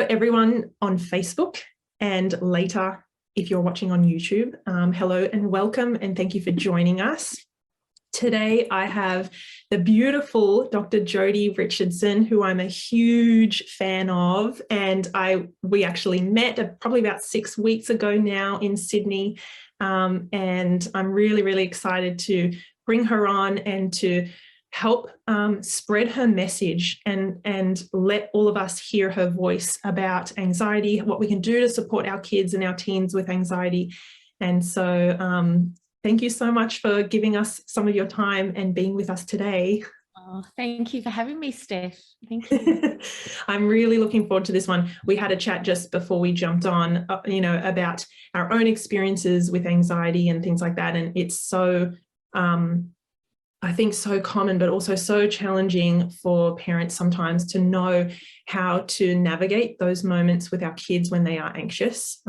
everyone on Facebook and later if you're watching on YouTube. Hello and welcome, and thank you for joining us. Today I have the beautiful Dr. Jodi Richardson, who I'm a huge fan of, and we actually met probably about 6 weeks ago now in Sydney, and I'm really excited to bring her on and to help spread her message and let all of us hear her voice about anxiety, what we can do to support our kids and our teens with anxiety. And so thank you so much for giving us some of your time and being with us today. Oh, thank you for having me, Steph. Thank you. I'm really looking forward to this one. We had a chat just before we jumped on, about our own experiences with anxiety and things like that. And it's so, I think, so common, but also so challenging for parents sometimes to know how to navigate those moments with our kids when they are anxious,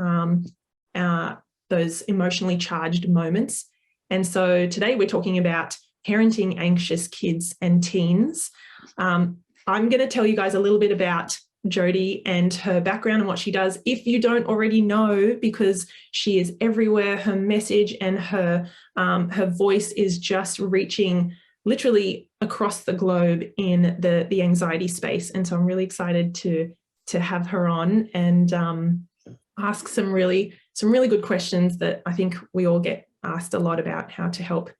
those emotionally charged moments. And so today we're talking about parenting anxious kids and teens. I'm going to tell you guys a little bit about Jodi and her background and what she does, if you don't already know, because she is everywhere. Her message and her voice is just reaching literally across the globe in the anxiety space. And so I'm really excited to have her on and ask some really good questions that I think we all get asked a lot about how to help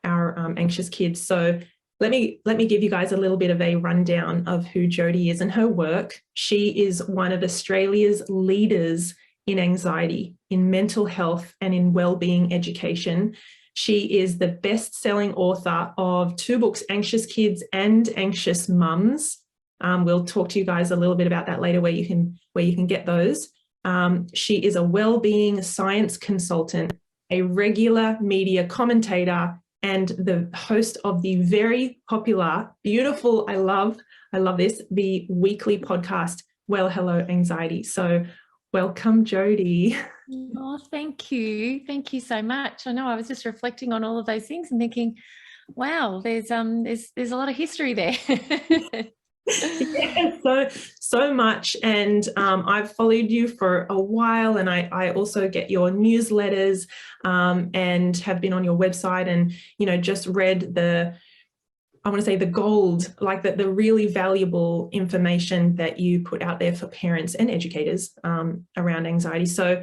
our anxious kids. So let me give you guys a little bit of a rundown of who Jodi is and her work. She is one of Australia's leaders in anxiety, in mental health, and in wellbeing education. She is the best-selling author of 2 books, Anxious Kids and Anxious Mums. We'll talk to you guys a little bit about that later, where you can get those. She is a wellbeing science consultant, a regular media commentator, and the host of the very popular, beautiful, I love this, the weekly podcast, Well, Hello, Anxiety. So welcome, Jodi. Oh, thank you. Thank you so much. I know I was just reflecting on all of those things and thinking, wow, there's a lot of history there. Yeah, so much. And I've followed you for a while, and I also get your newsletters and have been on your website and, just read the gold, like the really valuable information that you put out there for parents and educators around anxiety. So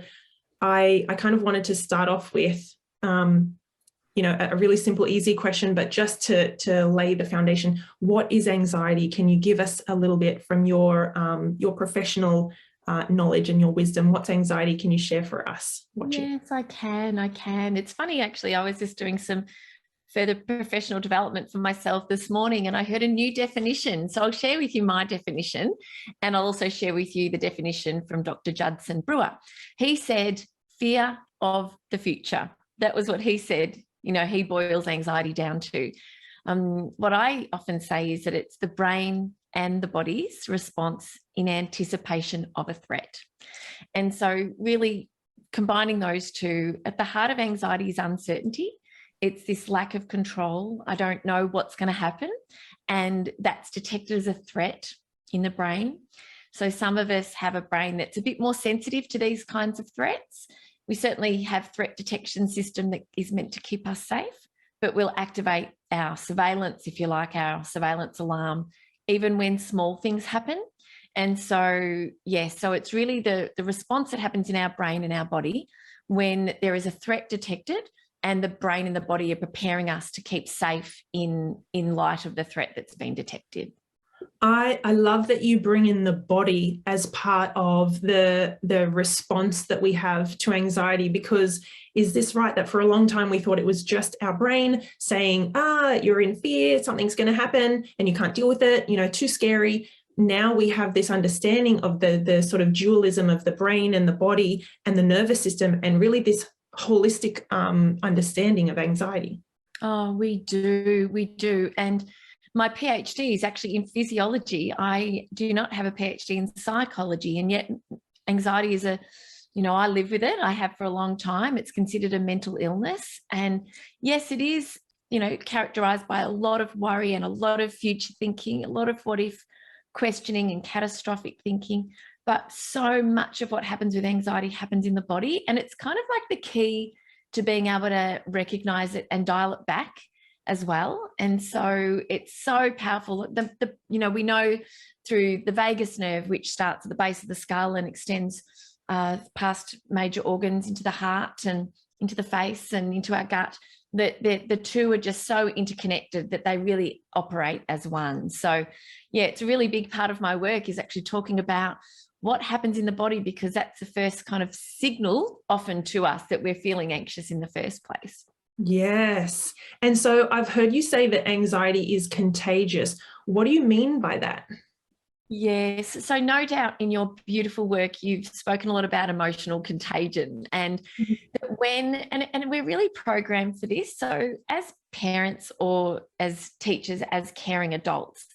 I kind of wanted to start off with a really simple, easy question, but just to lay the foundation. What is anxiety? Can you give us a little bit from your professional knowledge and your wisdom? What's anxiety? Can you share for us? Yes, I can. It's funny, actually. I was just doing some further professional development for myself this morning, and I heard a new definition. So I'll share with you my definition, and I'll also share with you the definition from Dr. Judson Brewer. He said, fear of the future. That was what he said. He boils anxiety down to. What I often say is that it's the brain and the body's response in anticipation of a threat. And so really combining those two, at the heart of anxiety is uncertainty. It's this lack of control. I don't know what's going to happen. And that's detected as a threat in the brain. So some of us have a brain that's a bit more sensitive to these kinds of threats. We certainly have threat detection system that is meant to keep us safe, but we'll activate our surveillance, if you like, our surveillance alarm, even when small things happen. And so, so it's really the response that happens in our brain and our body when there is a threat detected, and the brain and the body are preparing us to keep safe in light of the threat that's been detected. I love that you bring in the body as part of the response that we have to anxiety, because is this right that for a long time we thought it was just our brain saying, you're in fear, something's going to happen and you can't deal with it, too scary. Now we have this understanding of the sort of dualism of the brain and the body and the nervous system, and really this holistic understanding of anxiety. Oh, we do. And my PhD is actually in physiology. I do not have a PhD in psychology, and yet anxiety is I live with it. I have for a long time. It's considered a mental illness. And yes, it is, characterized by a lot of worry and a lot of future thinking, a lot of what if questioning and catastrophic thinking. but so much of what happens with anxiety happens in the body. And it's kind of like the key to being able to recognize it and dial it back as well. And so it's so powerful. We know through the vagus nerve, which starts at the base of the skull and extends past major organs into the heart and into the face and into our gut, that the two are just so interconnected that they really operate as one. So yeah, it's a really big part of my work is actually talking about what happens in the body, because that's the first kind of signal often to us that we're feeling anxious in the first place. Yes. And so I've heard you say that anxiety is contagious. What do you mean by that? Yes. So no doubt in your beautiful work, you've spoken a lot about emotional contagion, and and we're really programmed for this. So as parents or as teachers, as caring adults,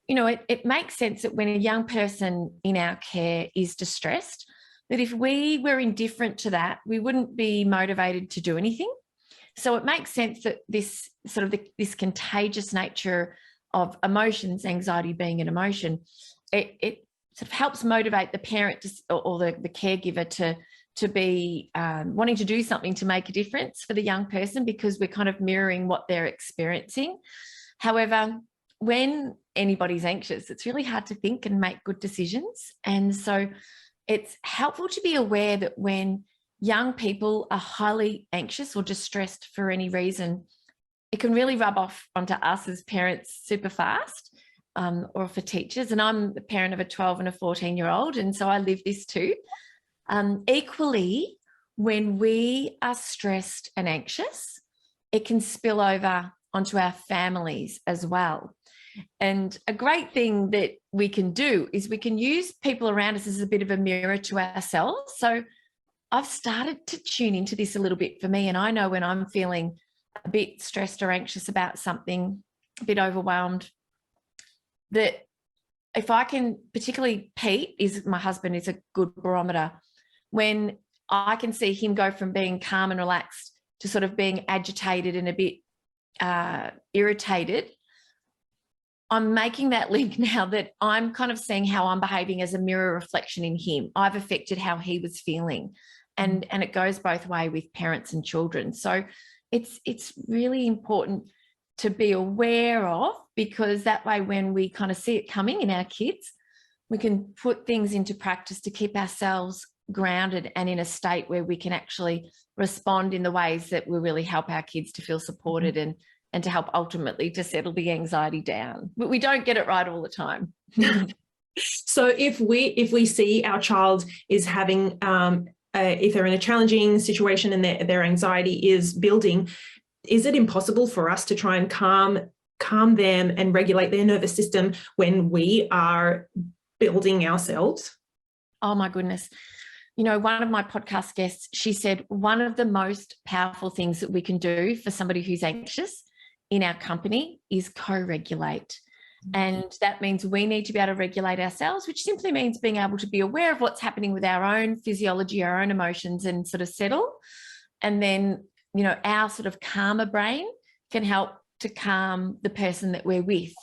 it makes sense that when a young person in our care is distressed, that if we were indifferent to that, we wouldn't be motivated to do anything. So it makes sense that this contagious nature of emotions, anxiety being an emotion, it sort of helps motivate the parent or the caregiver to be wanting to do something to make a difference for the young person, because we're kind of mirroring what they're experiencing. However, when anybody's anxious, it's really hard to think and make good decisions. And so it's helpful to be aware that when young people are highly anxious or distressed for any reason, it can really rub off onto us as parents super fast, or for teachers. And I'm the parent of a 12 and a 14-year-old, and so I live this too. Equally, when we are stressed and anxious, it can spill over onto our families as well. And a great thing that we can do is we can use people around us as a bit of a mirror to ourselves. So I've started to tune into this a little bit for me, and I know when I'm feeling a bit stressed or anxious about something, a bit overwhelmed, that if I can, particularly Pete, my husband, is a good barometer. When I can see him go from being calm and relaxed to sort of being agitated and a bit irritated, I'm making that link now that I'm kind of seeing how I'm behaving as a mirror reflection in him. I've affected how he was feeling. And it goes both ways with parents and children. So it's really important to be aware of, because that way when we kind of see it coming in our kids, we can put things into practice to keep ourselves grounded and in a state where we can actually respond in the ways that will really help our kids to feel supported and to help ultimately to settle the anxiety down. But we don't get it right all the time. So if we see our child is having, if they're in a challenging situation and their anxiety is building, is it impossible for us to try and calm them and regulate their nervous system when we are building ourselves? Oh my goodness. One of my podcast guests, she said one of the most powerful things that we can do for somebody who's anxious in our company is co-regulate. And that means we need to be able to regulate ourselves, which simply means being able to be aware of what's happening with our own physiology, our own emotions, and sort of settle. And then, our sort of calmer brain can help to calm the person that we're with.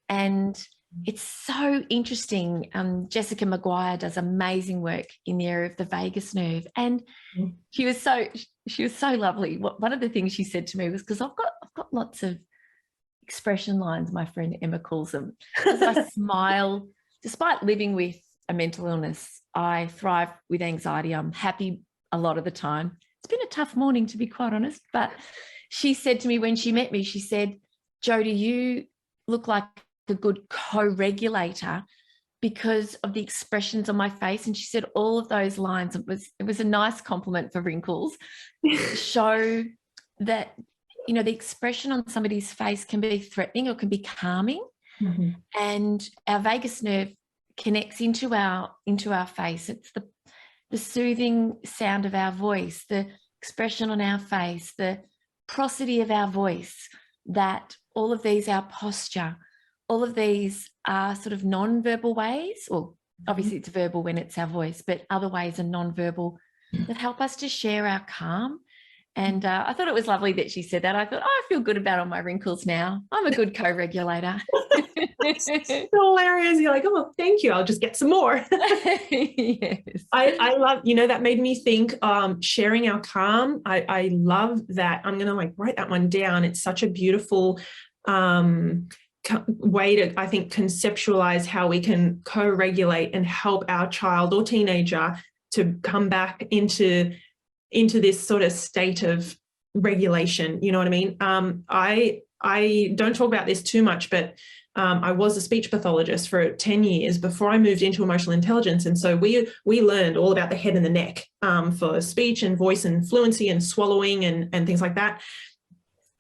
And it's so interesting. Jessica Maguire does amazing work in the area of the vagus nerve. And she was so lovely. One of the things she said to me was, because I've got lots of expression lines, my friend Emma calls them. As I smile, despite living with a mental illness, I thrive with anxiety. I'm happy a lot of the time. It's been a tough morning, to be quite honest. But she said to me when she met me, she said, Jodi, you look like a good co-regulator because of the expressions on my face. And she said all of those lines, it was a nice compliment for wrinkles, show that the expression on somebody's face can be threatening or can be calming. And our vagus nerve connects into our face. It's the soothing sound of our voice, the expression on our face, the prosody of our voice, that all of these, our posture, all of these are sort of non-verbal ways, or obviously it's verbal when it's our voice, but other ways are non-verbal that help us to share our calm. And I thought it was lovely that she said that. I thought, I feel good about all my wrinkles now. I'm a good co-regulator. It's hilarious. You're like, oh, thank you. I'll just get some more. Yes. I love, that made me think, sharing our calm. I love that. I'm going to like write that one down. It's such a beautiful way to, I think, conceptualize how we can co-regulate and help our child or teenager to come back into this sort of state of regulation. You know what I mean? I don't talk about this too much, but I was a speech pathologist for 10 years before I moved into emotional intelligence. And so we learned all about the head and the neck for speech and voice and fluency and swallowing and things like that.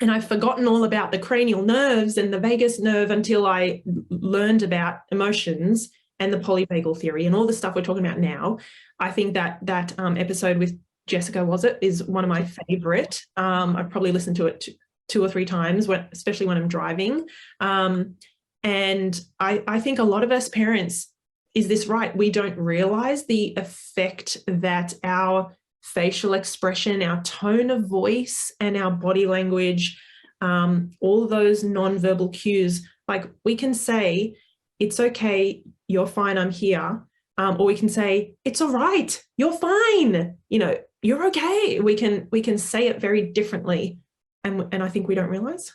And I've forgotten all about the cranial nerves and the vagus nerve until I learned about emotions and the polyvagal theory and all the stuff we're talking about now. I think that episode with Jessica, is one of my favorite. I've probably listened to it two or three times, especially when I'm driving. And I think a lot of us parents, is this right? We don't realize the effect that our facial expression, our tone of voice, and our body language, all those nonverbal cues, like we can say, it's okay, you're fine, I'm here. Or we can say, it's all right, you're fine, you're okay. We can say it very differently. And I think we don't realize.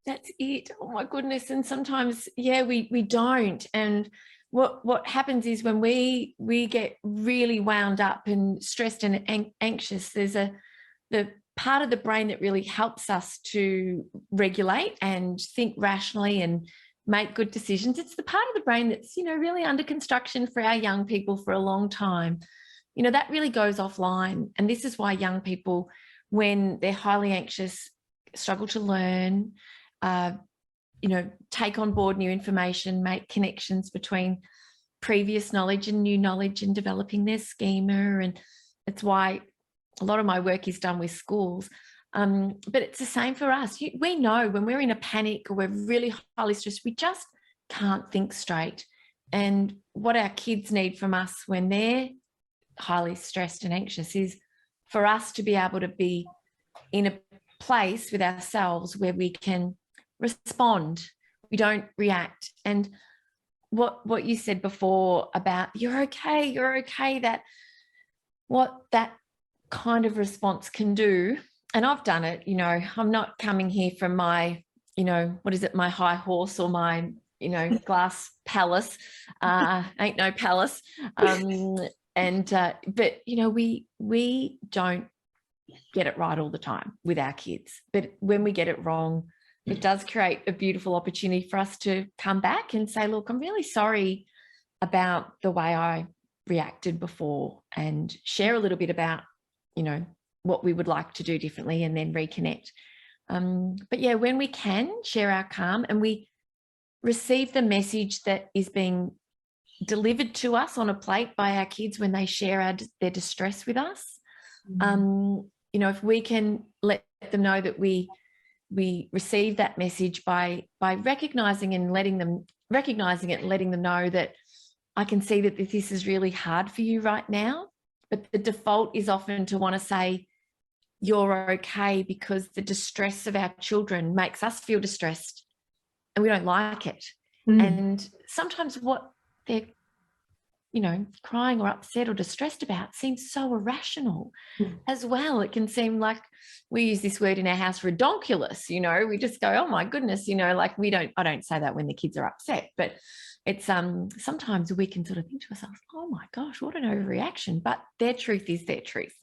That's it. Oh my goodness. And sometimes, we don't. And what happens is when we get really wound up and stressed and anxious, there's the part of the brain that really helps us to regulate and think rationally and make good decisions. It's the part of the brain that's, really under construction for our young people for a long time. That really goes offline. And this is why young people, when they're highly anxious, struggle to learn, take on board new information, make connections between previous knowledge and new knowledge and developing their schema. And it's why a lot of my work is done with schools. But it's the same for us. We know when we're in a panic or we're really highly stressed, we just can't think straight. And what our kids need from us when they're highly stressed and anxious is for us to be able to be in a place with ourselves where we can respond. We don't react. And what you said before about you're okay, that what that kind of response can do. And I've done it, I'm not coming here from my, my high horse or my, glass palace, ain't no palace. But, we don't get it right all the time with our kids. But when we get it wrong, it does create a beautiful opportunity for us to come back and say, look, I'm really sorry about the way I reacted before, and share a little bit about, what we would like to do differently, and then reconnect. But yeah, when we can share our calm and we receive the message that is being delivered to us on a plate by our kids when they share their distress with us, if we can let them know that we receive that message by recognizing it and letting them know that I can see that this is really hard for you right now. But the default is often to want to say, you're okay, because the distress of our children makes us feel distressed and we don't like it. And sometimes what they're, crying or upset or distressed about seems so irrational as well. It can seem like, we use this word in our house, redonkulous, we just go, oh my goodness, like I don't say that when the kids are upset, but it's sometimes we can sort of think to ourselves, oh my gosh, what an overreaction. But their truth is their truth.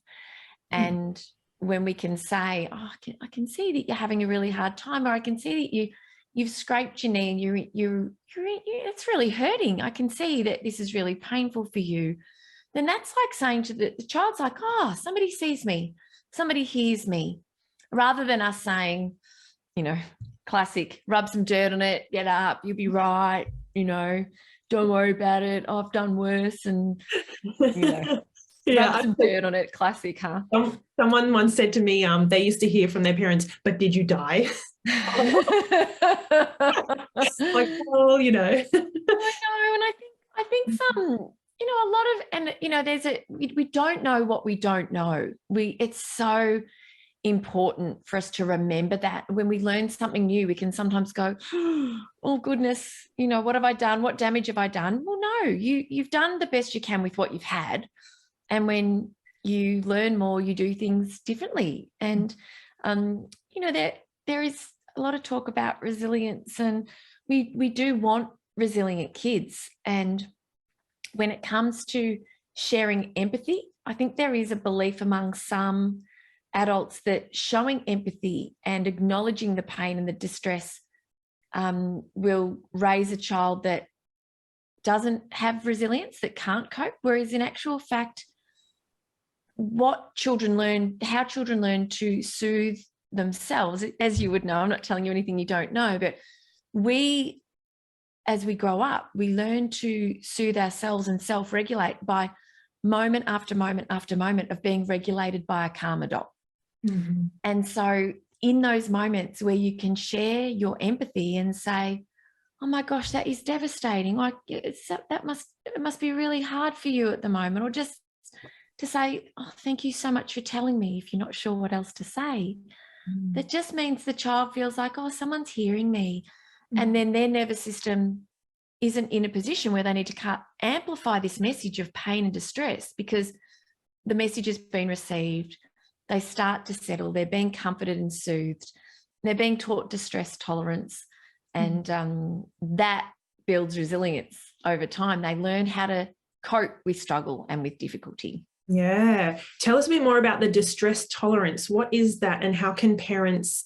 And when we can say, oh, I can see that you're having a really hard time, or I can see that you've scraped your knee and it's really hurting. I can see that this is really painful for you. Then that's like saying to the child's like, oh, somebody sees me, somebody hears me, rather than us saying, classic, rub some dirt on it, get up, you'll be right, don't worry about it, I've done worse, and rub some dirt on it, classic, huh? Someone once said to me, they used to hear from their parents, but did you die? Like, well, I know, and I think some, a lot of, and there's we don't know what we don't know. It's so important for us to remember that when we learn something new, we can sometimes go, oh goodness, you know, what have I done? What damage have I done? Well, no, you've done the best you can with what you've had. And when you learn more, you do things differently. And, you know, there is a lot of talk about resilience, and we do want resilient kids. And when it comes to sharing empathy, I think there is a belief among some adults that showing empathy and acknowledging the pain and the distress will raise a child that doesn't have resilience, that can't cope. Whereas in actual fact, how children learn to soothe themselves, as you would know, I'm not telling you anything you don't know, but as we grow up, we learn to soothe ourselves and self-regulate by moment after moment after moment of being regulated by a calm adult. Mm-hmm. And so in those moments where you can share your empathy and say, oh my gosh, that is devastating. Like it must be really hard for you at the moment. Or just to say, oh, thank you so much for telling me, if you're not sure what else to say. Mm. That just means the child feels like, oh, someone's hearing me. Mm. And then their nervous system isn't in a position where they need to amplify this message of pain and distress, because the message has been received. They start to settle. They're being comforted and soothed. They're being taught distress tolerance, and that builds resilience over time. They learn how to cope with struggle and with difficulty. Yeah. Tell us a bit more about the distress tolerance. What is that, and how can parents,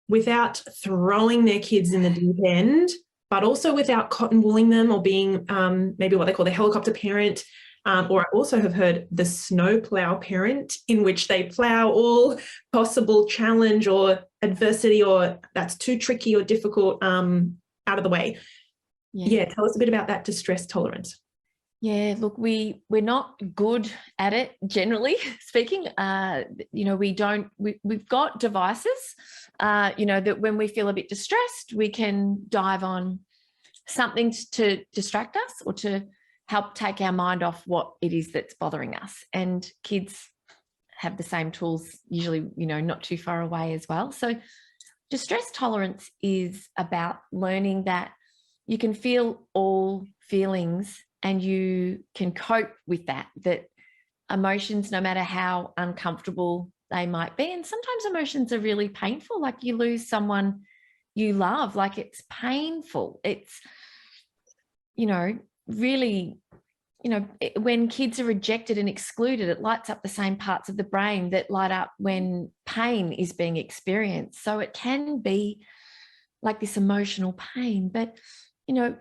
without throwing their kids in the deep end, but also without cotton wooling them or being maybe what they call the helicopter parent, or I also have heard the snowplow parent, in which they plow all possible challenge or adversity or that's too tricky or difficult out of the way. Yeah, tell us a bit about that distress tolerance. Yeah, look, we're not good at it, generally speaking. You know, we've got devices, you know, that when we feel a bit distressed, we can dive on something to distract us or to help take our mind off what it is that's bothering us. And kids have the same tools, usually, you know, not too far away as well. So distress tolerance is about learning that you can feel all feelings and you can cope with that emotions, no matter how uncomfortable they might be. And sometimes emotions are really painful, like you lose someone you love, like it's painful. It's, you know, really, you know, when kids are rejected and excluded, it lights up the same parts of the brain that light up when pain is being experienced. So it can be like this emotional pain, but, you know,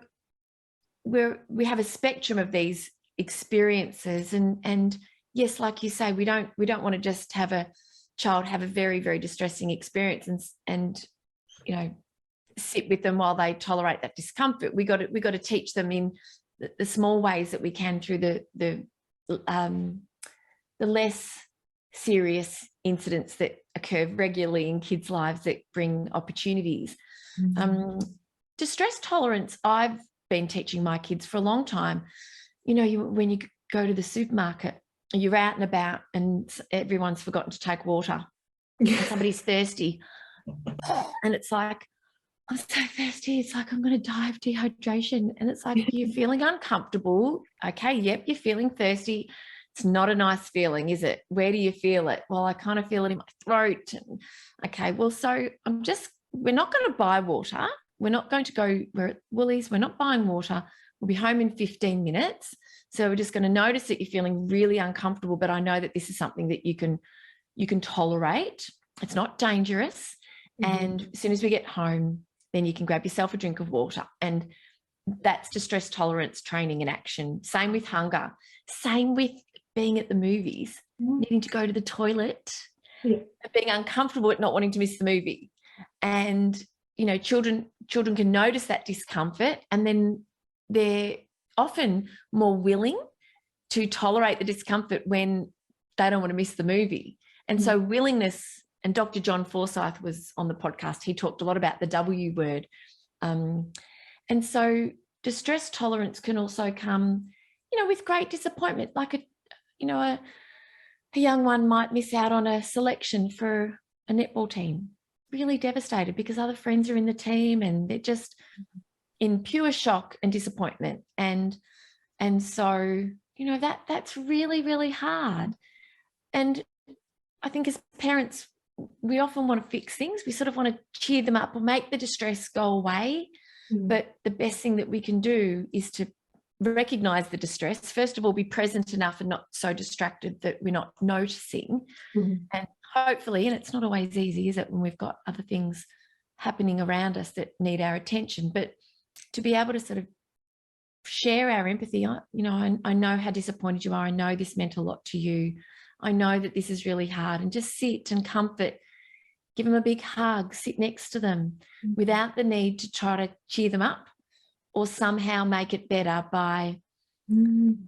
we have a spectrum of these experiences, and yes, like you say, we don't want to just have a child have a very, very distressing experience and you know, sit with them while they tolerate that discomfort. We got to teach them in the small ways that we can through the less serious incidents that occur regularly in kids' lives that bring opportunities. Mm-hmm. Distress tolerance, I've been teaching my kids for a long time. You know, when you go to the supermarket, you're out and about and everyone's forgotten to take water and somebody's thirsty, and it's like, I'm so thirsty, it's like I'm going to die of dehydration. And it's like, you're feeling uncomfortable. Okay, yep, you're feeling thirsty. It's not a nice feeling, is it? Where do you feel it? Well, I kind of feel it in my throat. Okay, well, so we're not going to buy water. We're not going to go, we're at Woolies, we're not buying water. We'll be home in 15 minutes. So we're just going to notice that you're feeling really uncomfortable, but I know that this is something that you can tolerate. It's not dangerous. Mm-hmm. And as soon as we get home, then you can grab yourself a drink of water. And that's distress tolerance training in action. Same with hunger. Same with being at the movies, needing to go to the toilet, being uncomfortable at not wanting to miss the movie. And you know, children can notice that discomfort, and then they're often more willing to tolerate the discomfort when they don't want to miss the movie. And so willingness, and Dr. John Forsyth was on the podcast, he talked a lot about the W word. And so distress tolerance can also come, you know, with great disappointment, like a young one might miss out on a selection for a netball team, really devastated because other friends are in the team and they're just in pure shock and disappointment. And so, that's really, really hard. And I think as parents, we often want to fix things. We sort of want to cheer them up or make the distress go away. But the best thing that we can do is to recognize the distress. First of all, be present enough and not so distracted that we're not noticing. And hopefully, and it's not always easy, is it, when we've got other things happening around us that need our attention, but to be able to sort of share our empathy. I know how disappointed you are. I know this meant a lot to you. I know that this is really hard, and just sit and comfort, give them a big hug, sit next to them without the need to try to cheer them up or somehow make it better by,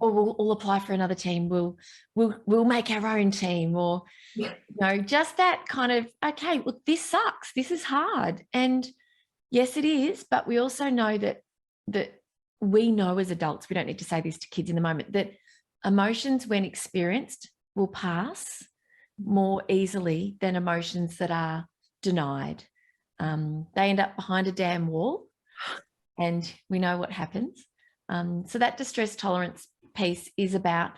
or we'll apply for another team. We'll make our own team, or, just that kind of, okay, well, this sucks. This is hard. And yes, it is. But we also know that we know as adults, we don't need to say this to kids in the moment, that emotions when experienced will pass more easily than emotions that are denied. They end up behind a damn wall, and we know what happens. So that distress tolerance piece is about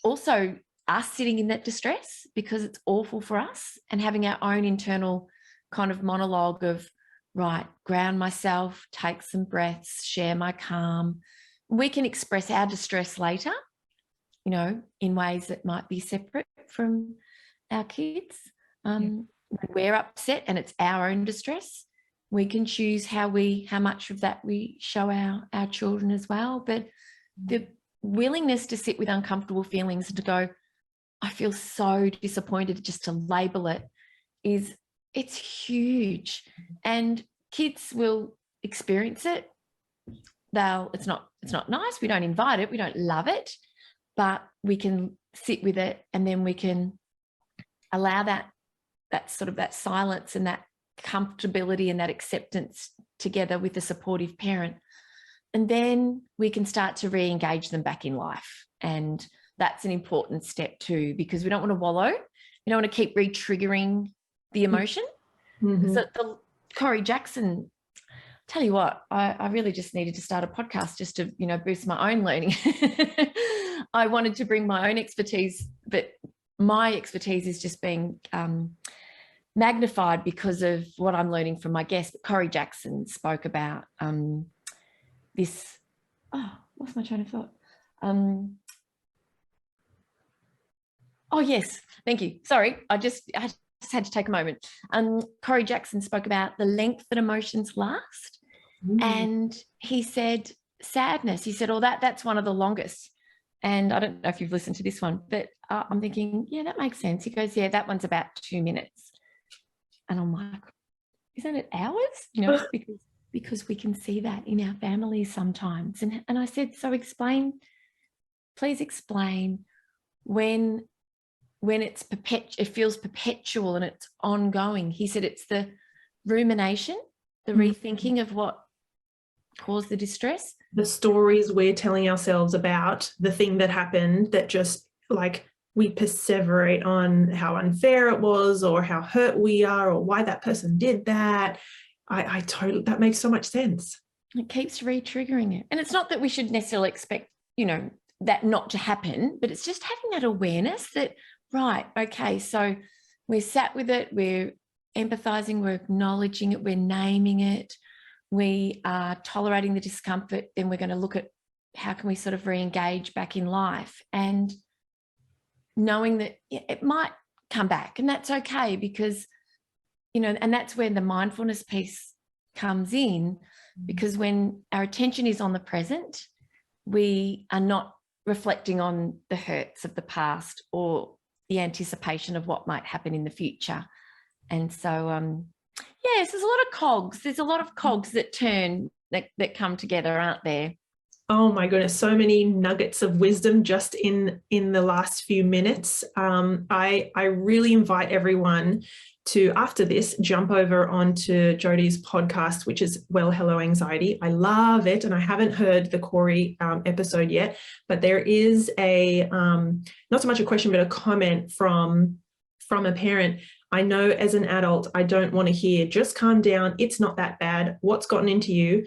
also us sitting in that distress because it's awful for us, and having our own internal kind of monologue of, right, ground myself, take some breaths, share my calm. We can express our distress later, in ways that might be separate from our kids. When we're upset and it's our own distress, we can choose how much of that we show our children as well. But the willingness to sit with uncomfortable feelings and to go, I feel so disappointed, just to label it, it's huge. And kids will experience it. It's not nice. We don't invite it. We don't love it, but we can sit with it, and then we can allow that sort of that silence and that comfortability and that acceptance together with a supportive parent. And then we can start to re-engage them back in life. And that's an important step too, because we don't want to wallow. We don't want to keep re-triggering the emotion. So Jodi Richardson, tell you what, I really just needed to start a podcast just to, boost my own learning. I wanted to bring my own expertise, but my expertise is just being magnified because of what I'm learning from my guest. But Jodi Richardson spoke about this. Oh, what's my train of thought? Oh, yes. Thank you. Sorry. I just had to take a moment. Jodi Richardson spoke about the length that emotions last. And he said sadness. He said, oh, that's one of the longest. And I don't know if you've listened to this one, but I'm thinking, yeah, that makes sense. He goes, yeah, that one's about 2 minutes. And I'm like, isn't it hours? Because we can see that in our families sometimes. And I said, so please explain when it feels perpetual and it's ongoing. He said it's the rumination, the rethinking of what caused the distress. The stories we're telling ourselves about the thing that happened, that just like we perseverate on how unfair it was or how hurt we are or why that person did that. I totally, that makes so much sense. It keeps re-triggering it. And it's not that we should necessarily expect, that not to happen, but it's just having that awareness that, right, okay, so we're sat with it, we're empathizing, we're acknowledging it, we're naming it, we are tolerating the discomfort, then we're going to look at how can we sort of re-engage back in life, and knowing that it might come back, and that's okay, because, and that's where the mindfulness piece comes in, because when our attention is on the present, we are not reflecting on the hurts of the past or the anticipation of what might happen in the future. And so, yes, there's a lot of cogs. There's a lot of cogs that turn, that come together, aren't there? Oh my goodness, so many nuggets of wisdom just in the last few minutes. I really invite everyone to, after this, jump over onto Jodi's podcast, which is Well, Hello, Anxiety. I love it. And I haven't heard the Corey episode yet, but there is a, not so much a question, but a comment from a parent. I know as an adult, I don't want to hear, just calm down. It's not that bad. What's gotten into you?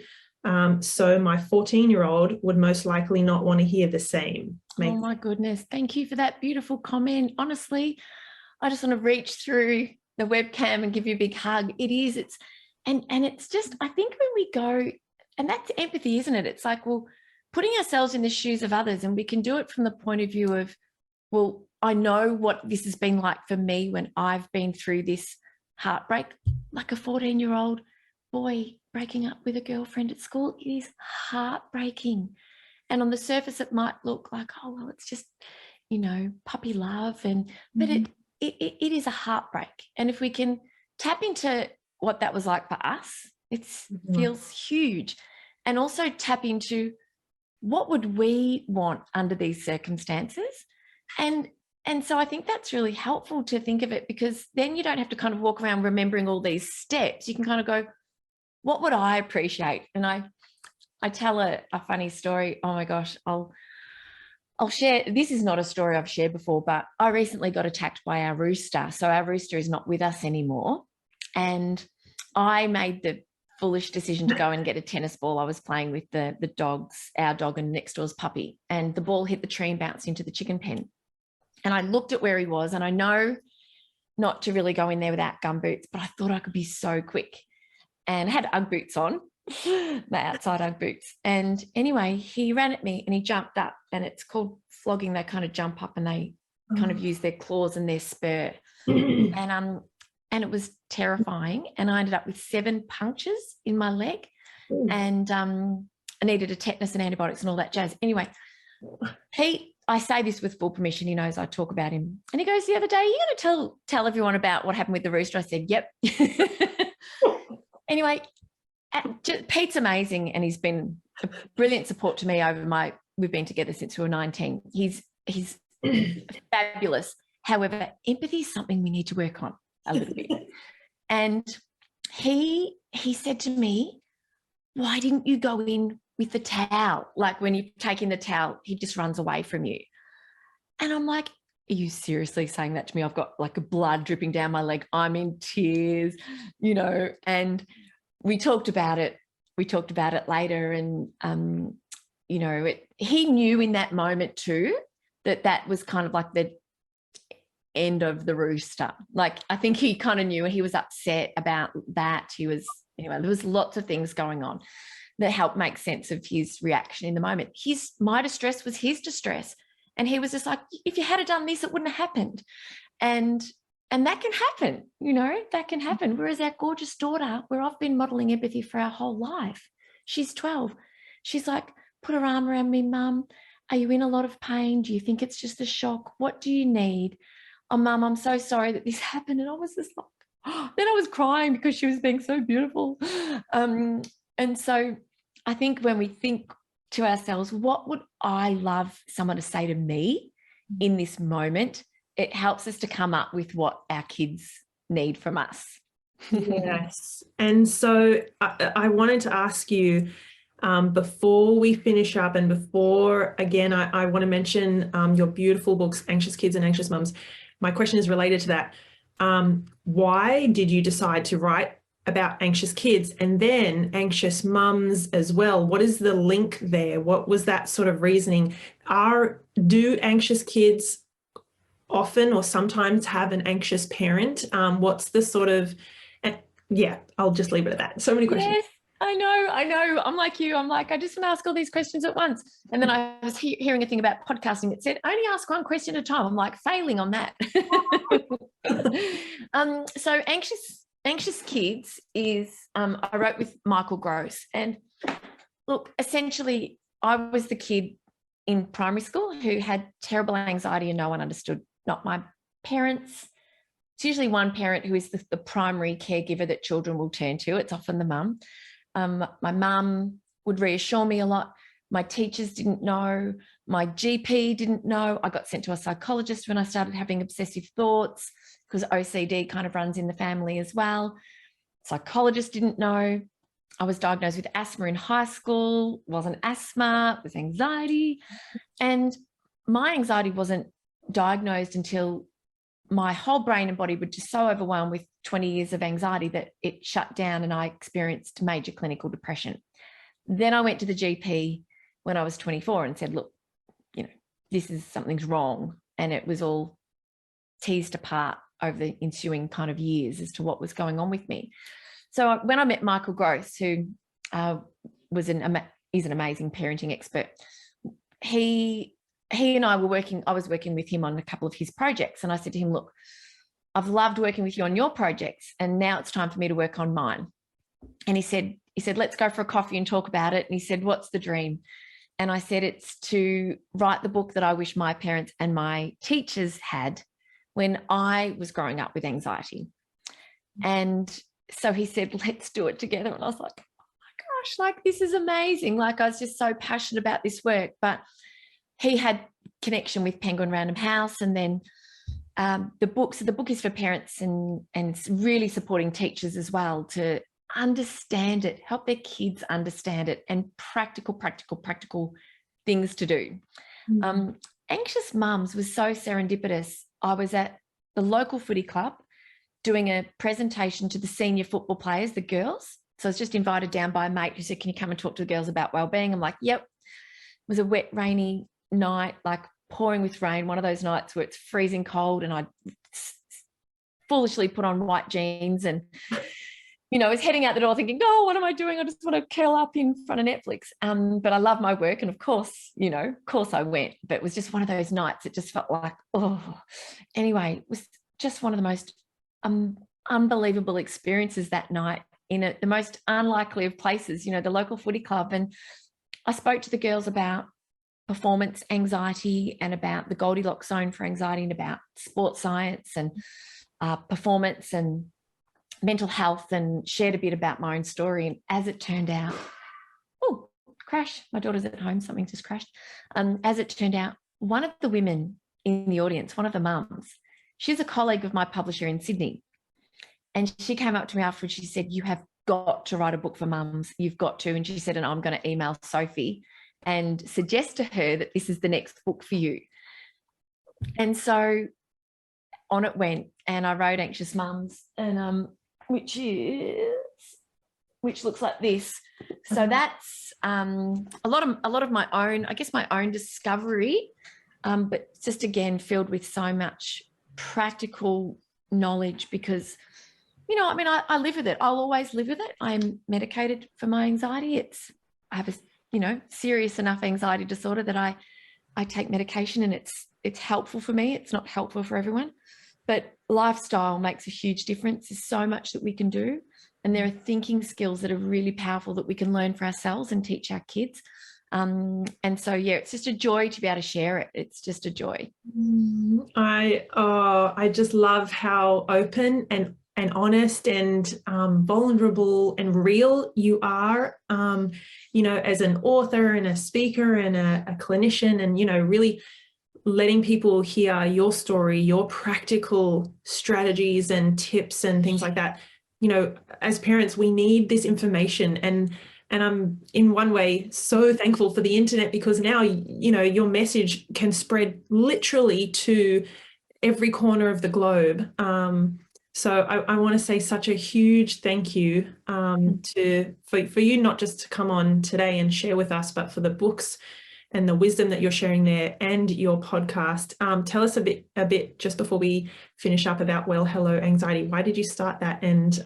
So my 14-year-old would most likely not want to hear the same. Oh my goodness. Thank you for that beautiful comment. Honestly, I just want to reach through the webcam and give you a big hug. It's just, I think when we go, and that's empathy, isn't it? It's like, well, putting ourselves in the shoes of others, and we can do it from the point of view of, well, I know what this has been like for me when I've been through this heartbreak, like a 14-year-old boy breaking up with a girlfriend at school. It is heartbreaking. And on the surface, it might look like, oh, well, it's just, puppy love. But it is a heartbreak. And if we can tap into what that was like for us, it feels huge. And also tap into what would we want under these circumstances. And so I think that's really helpful to think of it, because then you don't have to kind of walk around remembering all these steps. You can kind of go, what would I appreciate? And I tell a funny story. Oh my gosh, I'll share. This is not a story I've shared before, but I recently got attacked by our rooster. So our rooster is not with us anymore. And I made the foolish decision to go and get a tennis ball. I was playing with the dogs, our dog and next door's puppy, and the ball hit the tree and bounced into the chicken pen. And I looked at where he was, and I know not to really go in there without gum boots, but I thought I could be so quick, and had Ugg boots on, the outside Ugg boots. And anyway, he ran at me and he jumped up, and it's called flogging. They kind of jump up and they kind of use their claws and their spur. And it was terrifying. And I ended up with 7 punctures in my leg. And I needed a tetanus and antibiotics and all that jazz. Anyway, I say this with full permission. He knows I talk about him. And he goes, the other day, you're going to tell everyone about what happened with the rooster? I said, yep. Anyway, Pete's amazing, and he's been a brilliant support to me we've been together since we were 19. He's fabulous. However, empathy is something we need to work on a little bit. And he said to me, why didn't you go in with the towel? Like when you take in the towel, he just runs away from you. And I'm like, are you seriously saying that to me? I've got like a blood dripping down my leg. I'm in tears, and we talked about it. We talked about it later. And, he knew in that moment too, that was kind of like the end of the rooster. Like, I think he kind of knew, and he was upset about that. There was lots of things going on that helped make sense of his reaction in the moment. My distress was his distress. And he was just like, if you had done this, it wouldn't have happened. And that can happen, that can happen. Whereas our gorgeous daughter, where I've been modeling empathy for our whole life, she's 12. She's like, put her arm around me, Mum. Are you in a lot of pain? Do you think it's just a shock? What do you need? Oh, Mum, I'm so sorry that this happened. And I was just like, then I was crying because she was being so beautiful. And so I think when we think to ourselves, what would I love someone to say to me in this moment? It helps us to come up with what our kids need from us. Yes. And so I wanted to ask you, before we finish up, and before, again, I want to mention your beautiful books, Anxious Kids and Anxious Mums. My question is related to that. Why did you decide to write about anxious kids and then anxious mums as well? What is the link there? What was that sort of reasoning? Do anxious kids often or sometimes have an anxious parent? What's the sort of, I'll just leave it at that. So many questions. Yes, I know. I'm like you. I'm like, I just want to ask all these questions at once. And then I was hearing a thing about podcasting that said, only ask one question at a time. I'm like failing on that. So Anxious Kids is, I wrote with Michael Gross. And look, essentially, I was the kid in primary school who had terrible anxiety and no one understood, not my parents. It's usually one parent who is the primary caregiver that children will turn to. It's often the mum. My mum would reassure me a lot, My teachers didn't know. My GP didn't know. I got sent to a psychologist when I started having obsessive thoughts, because OCD kind of runs in the family as well. Psychologist didn't know. I was diagnosed with asthma in high school. Wasn't asthma, it was anxiety. And my anxiety wasn't diagnosed until my whole brain and body were just so overwhelmed with 20 years of anxiety that it shut down and I experienced major clinical depression. Then I went to the GP when I was 24 and said, look, something's wrong. And it was all teased apart over the ensuing kind of years as to what was going on with me. So when I met Michael Gross, who is an amazing parenting expert, he and I was working with him on a couple of his projects. And I said to him, look, I've loved working with you on your projects, and now it's time for me to work on mine. And he said, let's go for a coffee and talk about it. And he said, what's the dream? And I said, it's to write the book that I wish my parents and my teachers had when I was growing up with anxiety. And so he said, let's do it together. And I was like, oh my gosh, like, this is amazing. Like, I was just so passionate about this work. But he had connection with Penguin Random House. And then the book is for parents and really supporting teachers as well to understand it, help their kids understand it, and practical things to do. Anxious Mums was so serendipitous. I was at the local footy club doing a presentation to the senior football players, the girls. So I was just invited down by a mate who said, can you come and talk to the girls about wellbeing? I'm like, yep. It was a wet, rainy night, like pouring with rain, one of those nights where it's freezing cold, and I foolishly put on white jeans and I was heading out the door thinking, oh, what am I doing? I just want to curl up in front of Netflix. But I love my work. And of course I went. But it was just one of those nights. It just felt like, oh. Anyway, it was just one of the most unbelievable experiences that night in the most unlikely of places, the local footy club. And I spoke to the girls about performance anxiety and about the Goldilocks zone for anxiety and about sports science and performance and mental health, and shared a bit about my own story. And as it turned out, crash, my daughter's at home, something just crashed. As it turned out, one of the women in the audience, one of the mums, she's a colleague of my publisher in Sydney. And she came up to me after and she said, you have got to write a book for mums. You've got to. And she said, and I'm going to email Sophie and suggest to her that this is the next book for you. And so on it went, and I wrote Anxious Mums, and which looks like this. So that's a lot of my own, I guess, my own discovery, but just again filled with so much practical knowledge, because I live with it. I'll always live with it. I'm medicated for my anxiety. I have a serious enough anxiety disorder that I take medication, and it's helpful for me. It's not helpful for everyone. But lifestyle makes a huge difference. There's so much that we can do. And there are thinking skills that are really powerful that we can learn for ourselves and teach our kids. And so, yeah, it's just a joy to be able to share it. It's just a joy. I just love how open and honest and vulnerable and real you are, as an author and a speaker and a clinician, and, really letting people hear your story, your practical strategies and tips and things like that. As parents, we need this information, and I'm in one way so thankful for the internet, because now, your message can spread literally to every corner of the globe. So I want to say such a huge thank you for you, not just to come on today and share with us, but for the books and the wisdom that you're sharing there and your podcast. Tell us a bit just before we finish up about Well Hello Anxiety. Why did you start that? And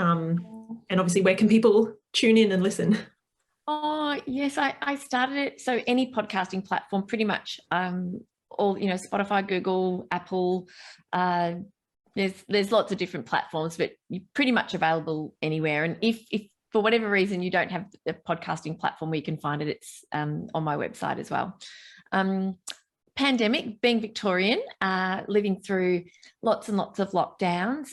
obviously, where can people tune in and listen? Oh, yes, I started it. So any podcasting platform, pretty much, all, Spotify, Google, Apple, there's lots of different platforms, but you're pretty much available anywhere. And if for whatever reason you don't have a podcasting platform where you can find it, it's on my website as well. Pandemic, being Victorian, living through lots and lots of lockdowns,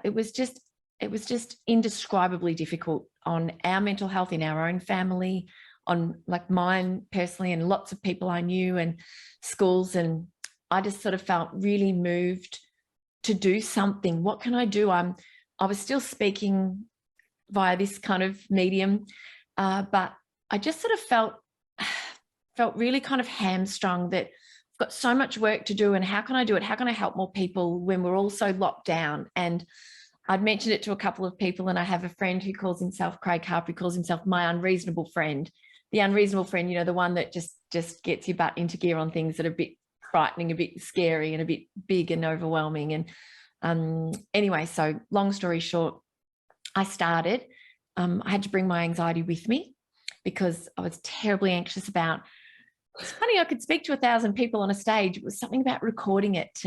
it was just indescribably difficult on our mental health in our own family, on like mine personally and lots of people I knew and schools. And I just sort of felt really moved to do something. What can I do? I was still speaking via this kind of medium, but I just sort of felt really kind of hamstrung that I've got so much work to do, and how can I do it? How can I help more people when we're all so locked down? And I'd mentioned it to a couple of people, and I have a friend who calls himself, Craig Harper, calls himself my unreasonable friend. The unreasonable friend, you know, the one that just gets your butt into gear on things that are a bit frightening, a bit scary and a bit big and overwhelming. And anyway, so long story short, I started. I had to bring my anxiety with me because I was terribly anxious about, it's funny, I could speak to 1,000 people on a stage. It was something about recording it.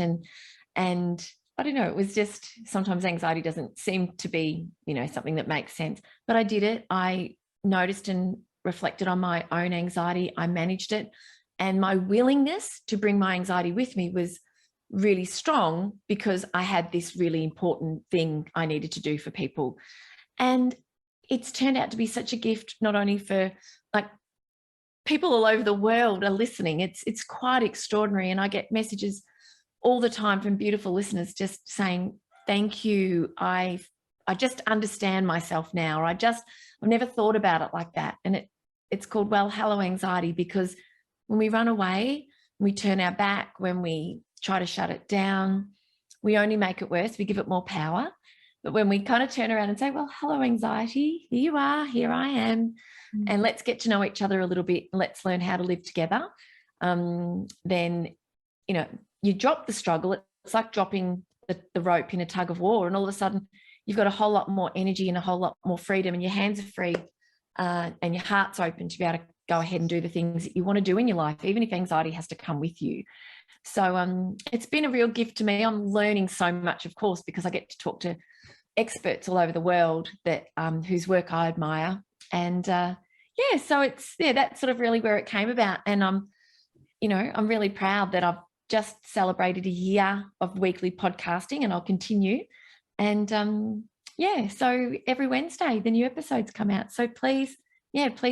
And I don't know, it was just, sometimes anxiety doesn't seem to be, you know, something that makes sense. But I did it. I noticed and reflected on my own anxiety. I managed it. And my willingness to bring my anxiety with me was really strong because I had this really important thing I needed to do for people. And it's turned out to be such a gift, not only for like people all over the world are listening. It's quite extraordinary. And I get messages all the time from beautiful listeners just saying, thank you. I just understand myself now. Or I've never thought about it like that. And it's called, well, hello, anxiety, because when we run away, we turn our back, when we try to shut it down, we only make it worse. We give it more power. But when we kind of turn around and say, well, hello, anxiety, here you are, here I am, and let's get to know each other a little bit, and let's learn how to live together, then, you know, you drop the struggle. It's like dropping the rope in a tug of war, and all of a sudden you've got a whole lot more energy and a whole lot more freedom, and your hands are free, and your heart's open to be able to go ahead and do the things that you want to do in your life, even if anxiety has to come with you. So it's been a real gift to me. I'm learning so much, of course, because I get to talk to experts all over the world that whose work I admire. And so that's sort of really where it came about. And I'm really proud that I've just celebrated a year of weekly podcasting, and I'll continue. And so every Wednesday the new episodes come out. So please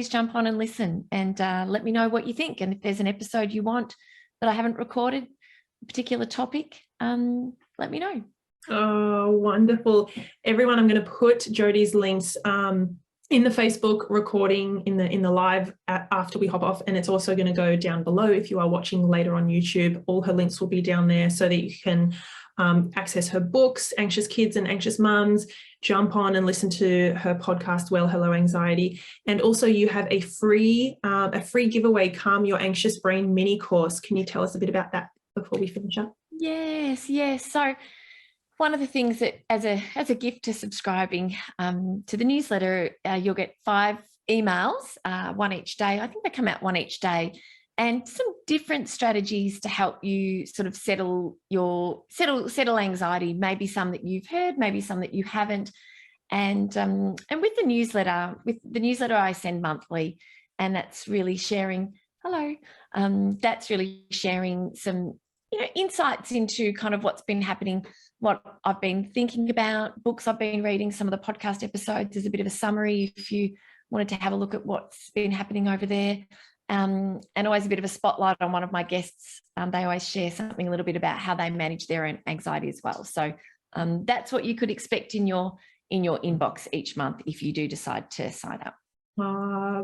jump on and listen, and let me know what you think. And if there's an episode you want that I haven't recorded, a particular topic, let me know. Oh, wonderful. Everyone, I'm going to put Jodi's links in the Facebook recording in the live after we hop off, and it's also going to go down below if you are watching later on YouTube. All her links will be down there so that you can access her books, Anxious Kids and Anxious Mums, jump on and listen to her podcast, Well, Hello, Anxiety. And also you have a free giveaway, Calm Your Anxious Brain mini course. Can you tell us a bit about that before we finish up? Yes. So one of the things that as a gift to subscribing to the newsletter, you'll get 5 emails, one each day. I think they come out one each day, and some different strategies to help you sort of settle anxiety. Maybe some that you've heard, maybe some that you haven't. And with the newsletter I send monthly, and that's really sharing. That's really sharing some insights into kind of what's been happening, what I've been thinking about, books I've been reading, some of the podcast episodes as a bit of a summary if you wanted to have a look at what's been happening over there. And always a bit of a spotlight on one of my guests. They always share something a little bit about how they manage their own anxiety as well. So that's what you could expect in your inbox each month if you do decide to sign up.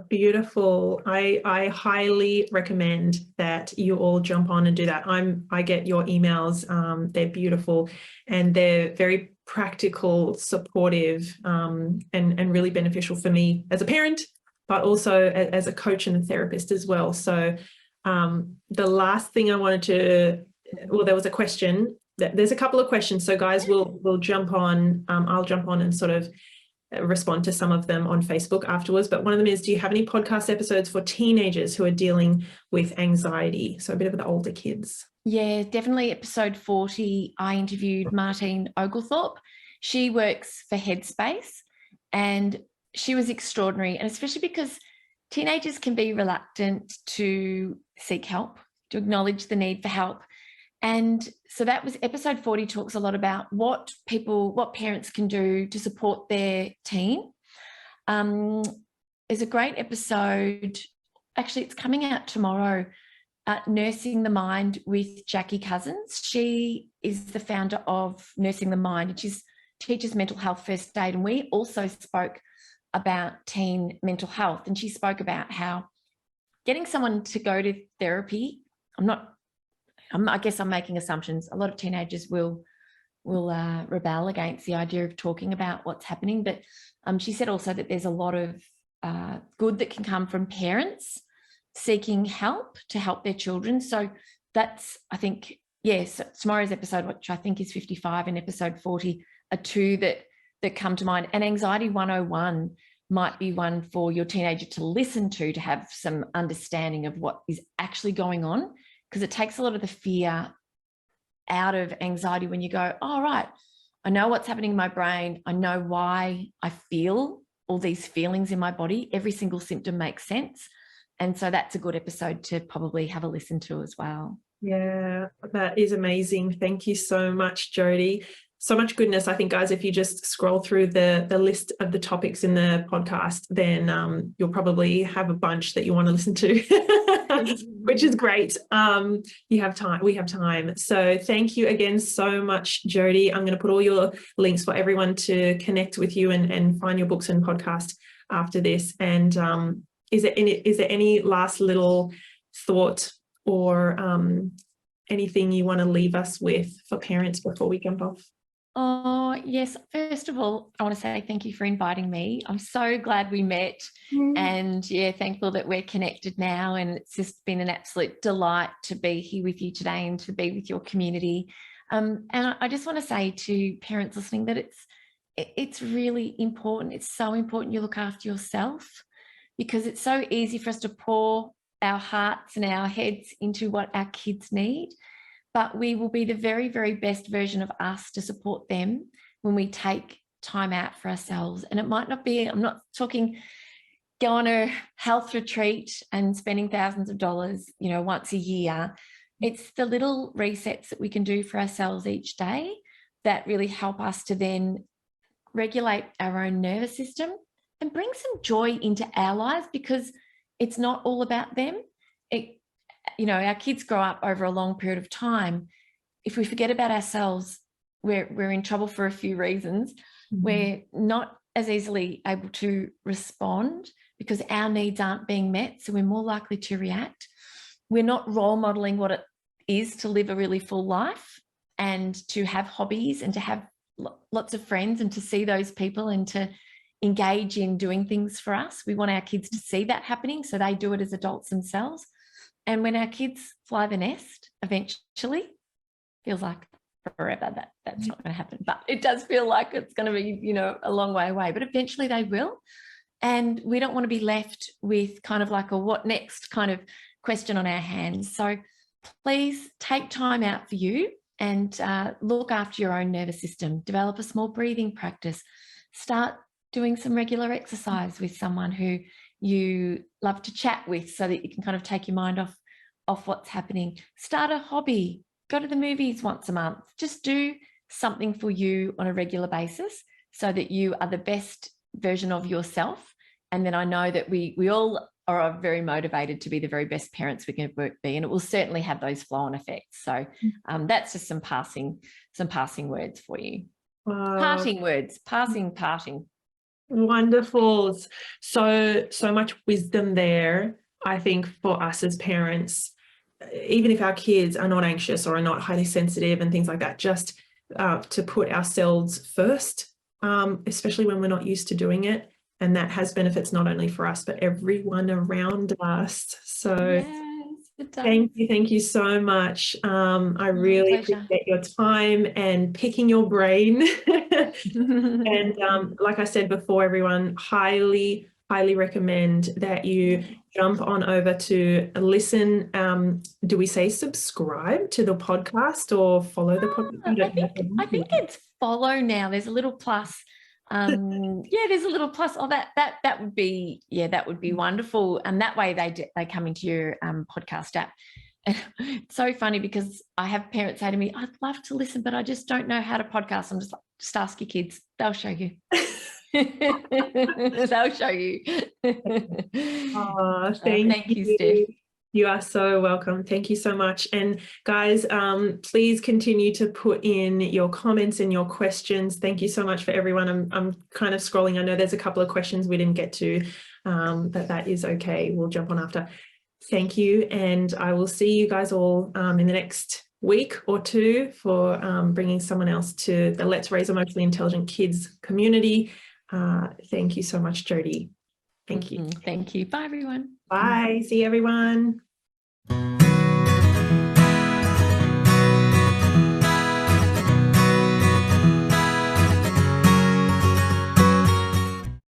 Beautiful. I highly recommend that you all jump on and do that. I get your emails. They're beautiful, and they're very practical, supportive, and really beneficial for me as a parent, but also as a coach and a therapist as well. So the last thing I wanted to, there was a question. There's a couple of questions. So guys, we'll jump on. I'll jump on and sort of respond to some of them on Facebook afterwards. But one of them is, do you have any podcast episodes for teenagers who are dealing with anxiety? So a bit of the older kids. Yeah, definitely. Episode 40, I interviewed Martine Oglethorpe. She works for Headspace, and she was extraordinary. And especially because teenagers can be reluctant to seek help, to acknowledge the need for help. And so that was episode 40, talks a lot about what parents can do to support their teen. there's a great episode. Actually, it's coming out tomorrow. Nursing the Mind with Jackie Cousins. She is the founder of Nursing the Mind, and she teaches mental health first aid. And we also spoke about teen mental health, and she spoke about how getting someone to go to therapy. I guess I'm making assumptions. A lot of teenagers will rebel against the idea of talking about what's happening, but she said also that there's a lot of good that can come from parents seeking help to help their children. So that's, I think, yes, tomorrow's episode, which I think is 55, and episode 40 are two that come to mind. And Anxiety 101 might be one for your teenager to listen to have some understanding of what is actually going on, because it takes a lot of the fear out of anxiety when you go, oh, right, I know what's happening in my brain. I know why I feel all these feelings in my body. Every single symptom makes sense. And so that's a good episode to probably have a listen to as well. Yeah, that is amazing. Thank you so much, Jodi. So much goodness. I think, guys, if you just scroll through the list of the topics in the podcast, then you'll probably have a bunch that you want to listen to, which is great. You have time. We have time. So thank you again so much, Jodi. I'm going to put all your links for everyone to connect with you and find your books and podcast after this. And is there any last little thought or anything you want to leave us with for parents before we jump off? Oh, yes. First of all, I want to say thank you for inviting me. I'm so glad we met, and thankful that we're connected now. And it's just been an absolute delight to be here with you today and to be with your community. And I just want to say to parents listening that it's really important. It's so important you look after yourself, because it's so easy for us to pour our hearts and our heads into what our kids need. But we will be the very, very best version of us to support them when we take time out for ourselves. And it might not be, I'm not talking go on a health retreat and spending thousands of dollars, once a year. It's the little resets that we can do for ourselves each day that really help us to then regulate our own nervous system and bring some joy into our lives, because it's not all about them. Our kids grow up over a long period of time. If we forget about ourselves, we're in trouble for a few reasons. We're not as easily able to respond because our needs aren't being met, so we're more likely to react. We're not role modeling what it is to live a really full life and to have hobbies and to have lots of friends and to see those people and to engage in doing things for us. We want our kids to see that happening, so they do it as adults themselves. And when our kids fly the nest, eventually, feels like forever that's not going to happen, but it does feel like it's going to be, a long way away, but eventually they will. And we don't want to be left with kind of like a what next kind of question on our hands. So please take time out for you and look after your own nervous system. Develop a small breathing practice. Start doing some regular exercise with someone who you love to chat with, so that you can kind of take your mind off what's happening. Start a hobby. Go to the movies once a month. Just do something for you on a regular basis so that you are the best version of yourself. And then I know that we all are very motivated to be the very best parents we can be, and it will certainly have those flow-on effects. So that's just some passing words for you. Parting words, parting. Wonderful. So much wisdom there, I think, for us as parents. Even if our kids are not anxious or are not highly sensitive and things like that, just to put ourselves first, especially when we're not used to doing it. And that has benefits not only for us, but everyone around us. So yes, thank you so much. I really appreciate your time and picking your brain. And like I said before, everyone, highly recommend that you jump on over to listen. Do we say subscribe to the podcast or follow the podcast? I think it's follow now. There's a little plus. There's a little plus. Oh, that would be wonderful. And that way they come into your podcast app. And it's so funny because I have parents say to me, I'd love to listen, but I just don't know how to podcast. I'm just like, just ask your kids. They'll show you. They'll show you. Oh, thank you, Steph. You are so welcome. Thank you so much. And guys, please continue to put in your comments and your questions. Thank you so much for everyone. I'm kind of scrolling. I know there's a couple of questions we didn't get to, but that is okay. We'll jump on after. Thank you. And I will see you guys all in the next week or two for bringing someone else to the Let's Raise Emotionally Intelligent Kids community. Thank you so much, Jodi. Thank you. Thank you. Bye, everyone. Bye. See you, everyone.